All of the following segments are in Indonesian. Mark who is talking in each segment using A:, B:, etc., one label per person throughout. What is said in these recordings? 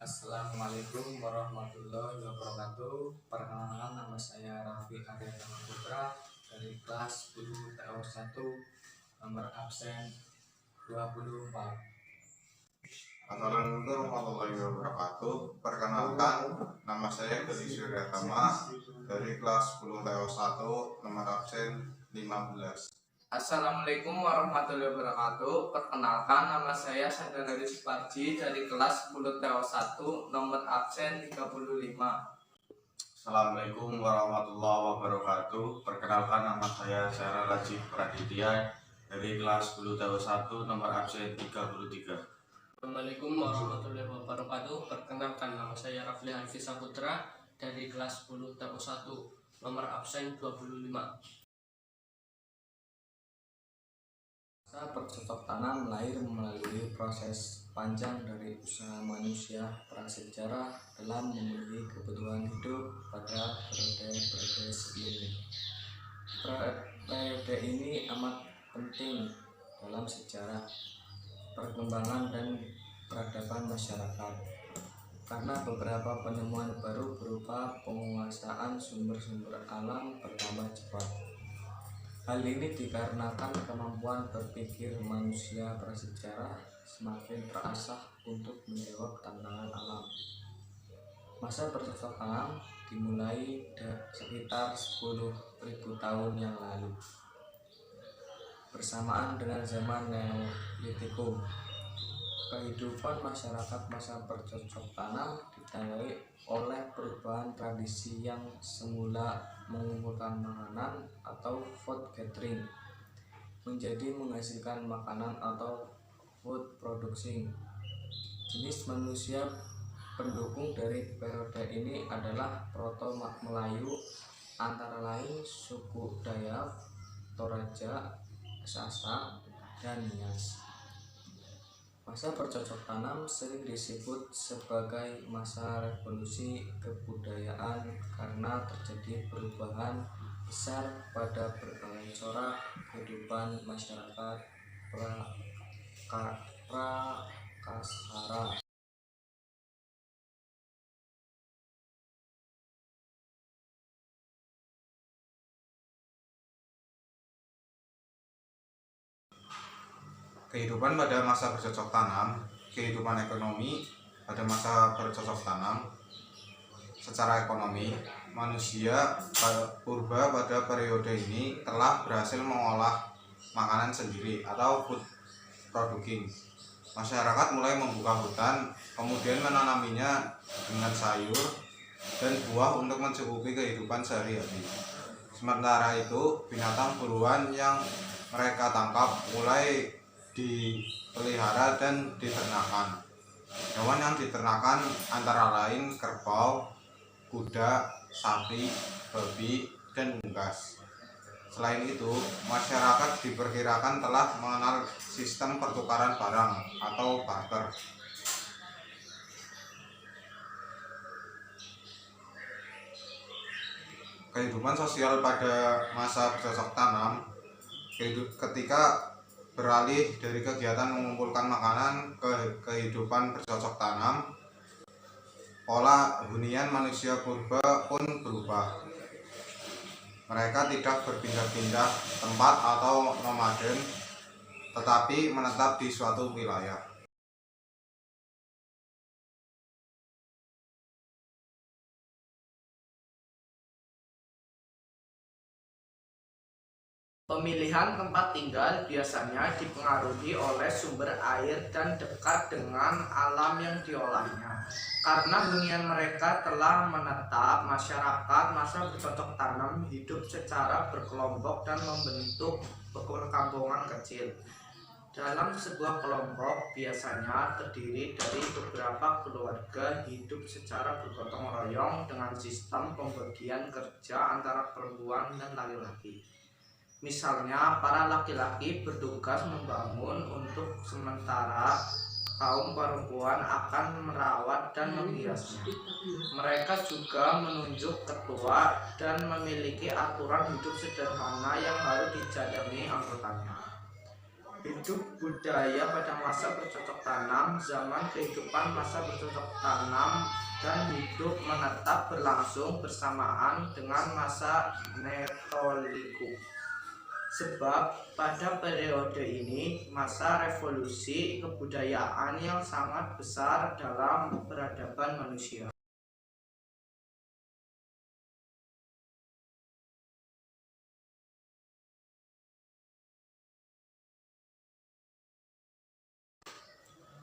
A: Assalamualaikum warahmatullahi wabarakatuh. Perkenalkan, nama saya Raffi Arya Putra dari kelas 10 TO1, nomor absen 24.
B: Assalamualaikum warahmatullahi wabarakatuh. Perkenalkan, nama saya Gedi Suryatama dari kelas 10 TO1, nomor absen 15.
A: Assalamualaikum warahmatullahi wabarakatuh. Perkenalkan, nama saya Sandaleri Suparji dari kelas 10 TO1, nomor absen 35.
C: Assalamualaikum warahmatullahi wabarakatuh. Perkenalkan, nama saya Sarah Rajib Praditya dari kelas 10 TO1, nomor absen 33.
D: Assalamualaikum warahmatullahi wabarakatuh. Perkenalkan, nama saya Rafli Hanfi Saputra dari kelas 10 TO1, nomor absen 25.
A: Masa bercocok tanam lahir melalui proses panjang dari usaha manusia prasejarah dalam memenuhi kebutuhan hidup pada periode sebelumnya. Periode ini amat penting dalam sejarah perkembangan dan peradaban masyarakat karena beberapa penemuan baru berupa penguasaan sumber-sumber alam bertambah cepat. Hal ini dikarenakan kemampuan berpikir manusia prasejarah semakin terasah untuk menjawab tantangan alam. Masa bercocok tanam dimulai sekitar 10.000 tahun yang lalu, bersamaan dengan zaman Neolitikum. Kehidupan masyarakat masa bercocok tanam ditandai oleh perubahan tradisi yang semula mengumpulkan makanan atau food gathering menjadi menghasilkan makanan atau food producing. Jenis manusia pendukung dari periode ini adalah Proto-Melayu, antara lain suku Dayak, Toraja, Sasak, dan Nias. Masa bercocok tanam sering disebut sebagai masa revolusi kebudayaan karena terjadi perubahan besar pada berbagai corak kehidupan masyarakat Prakasara.
B: Kehidupan pada masa bercocok tanam, kehidupan ekonomi pada masa bercocok tanam. Secara ekonomi, manusia purba pada periode ini telah berhasil mengolah makanan sendiri atau food producing. Masyarakat mulai membuka hutan, kemudian menanaminya dengan sayur dan buah untuk mencukupi kehidupan sehari-hari. Sementara itu, binatang buruan yang mereka tangkap mulai dipelihara dan diternakan. Hewan yang diternakan antara lain kerbau, kuda, sapi, babi, dan unggas. Selain itu, masyarakat diperkirakan telah mengenal sistem pertukaran barang atau barter. Kehidupan sosial pada masa bercocok tanam ketika beralih dari kegiatan mengumpulkan makanan ke kehidupan bercocok tanam, pola hunian manusia purba pun berubah. Mereka tidak berpindah-pindah tempat atau nomaden, tetapi menetap di suatu wilayah.
E: Pemilihan tempat tinggal biasanya dipengaruhi oleh sumber air dan dekat dengan alam yang diolahnya. Karena hunian mereka telah menetap, masyarakat masa bercocok tanam hidup secara berkelompok dan membentuk perkampungan kecil. Dalam sebuah kelompok biasanya terdiri dari beberapa keluarga hidup secara bergotong royong dengan sistem pembagian kerja antara perempuan dan laki-laki. Misalnya, para laki-laki bertugas membangun untuk sementara kaum perempuan akan merawat dan menghiasnya. Mereka juga menunjuk ketua dan memiliki aturan hidup sederhana yang harus dijalani anggotanya. Hidup budaya pada masa bercocok tanam, zaman kehidupan masa bercocok tanam, dan hidup menetap berlangsung bersamaan dengan masa Neolitik. Sebab pada periode ini masa revolusi kebudayaan yang sangat besar dalam peradaban manusia.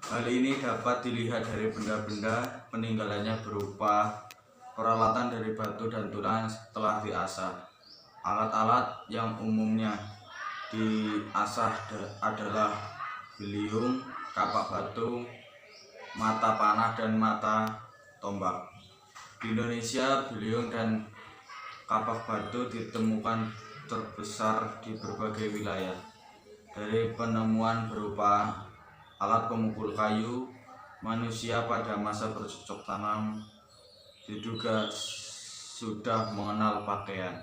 C: Hal ini dapat dilihat dari benda-benda peninggalannya berupa peralatan dari batu dan tulang setelah diasah. Alat-alat yang umumnya diasah adalah beliung, kapak batu, mata panah, dan mata tombak. Di Indonesia, beliung dan kapak batu ditemukan terbesar di berbagai wilayah. Dari penemuan berupa alat pemukul kayu, manusia pada masa bercocok tanam diduga sudah mengenal pakaian.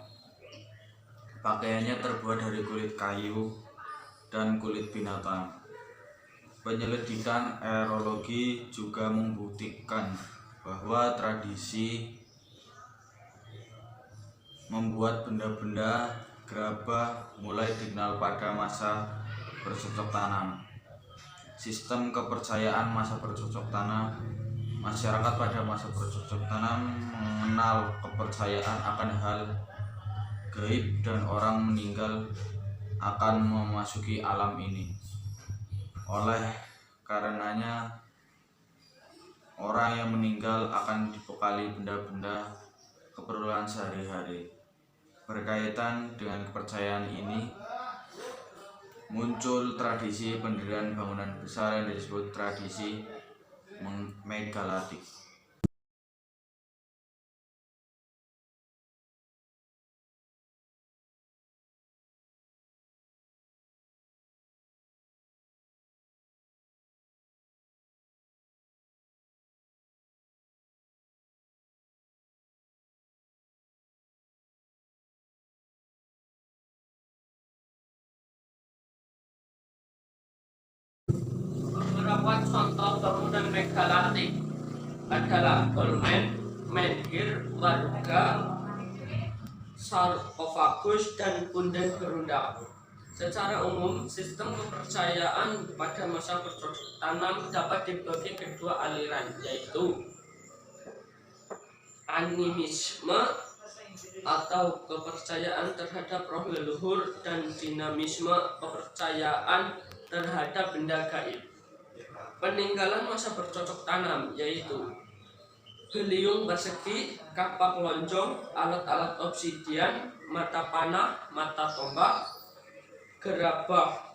C: Pakaiannya terbuat dari kulit kayu dan kulit binatang. Penyelidikan erologi juga membuktikan bahwa tradisi membuat benda-benda gerabah mulai dikenal pada masa bercocok tanam. Sistem kepercayaan masa bercocok tanam. Masyarakat pada masa bercocok tanam mengenal kepercayaan akan hal gaib dan orang meninggal akan memasuki alam ini. Oleh karenanya, orang yang meninggal akan dibekali benda-benda keperluan sehari-hari. Berkaitan dengan kepercayaan ini, muncul tradisi pendirian bangunan besar yang disebut tradisi megalitik.
D: Beberapa contoh bangunan megalitik adalah dolmen, menhir, warga, sarkofagus, dan punden berundak. Secara umum, sistem kepercayaan pada masa bercocok tanam dapat dibagi kedua aliran, yaitu animisme atau kepercayaan terhadap roh leluhur dan dinamisme kepercayaan terhadap benda gaib. Peninggalan masa bercocok tanam yaitu beliung persegi, kapak lonjong, alat-alat obsidian, mata panah, mata tombak, gerabah,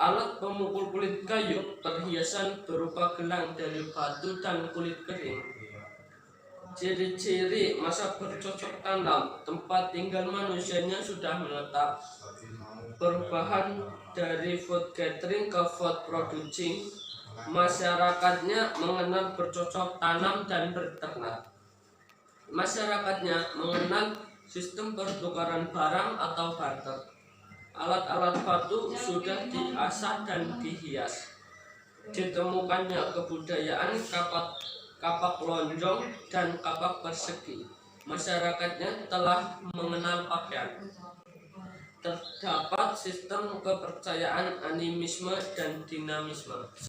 D: alat pemukul kulit kayu, perhiasan berupa gelang dari batu dan kulit kering. Ciri-ciri masa bercocok tanam, tempat tinggal manusianya sudah menetap. Perubahan dari food gathering ke food producing, masyarakatnya mengenal bercocok tanam dan berternak. Masyarakatnya mengenal sistem pertukaran barang atau barter. Alat-alat batu sudah diasah dan dihias. Ditemukannya kebudayaan kapak lonjong dan kapak persegi. Masyarakatnya telah mengenal pakaian. Terdapat sistem kepercayaan animisme dan dinamisme.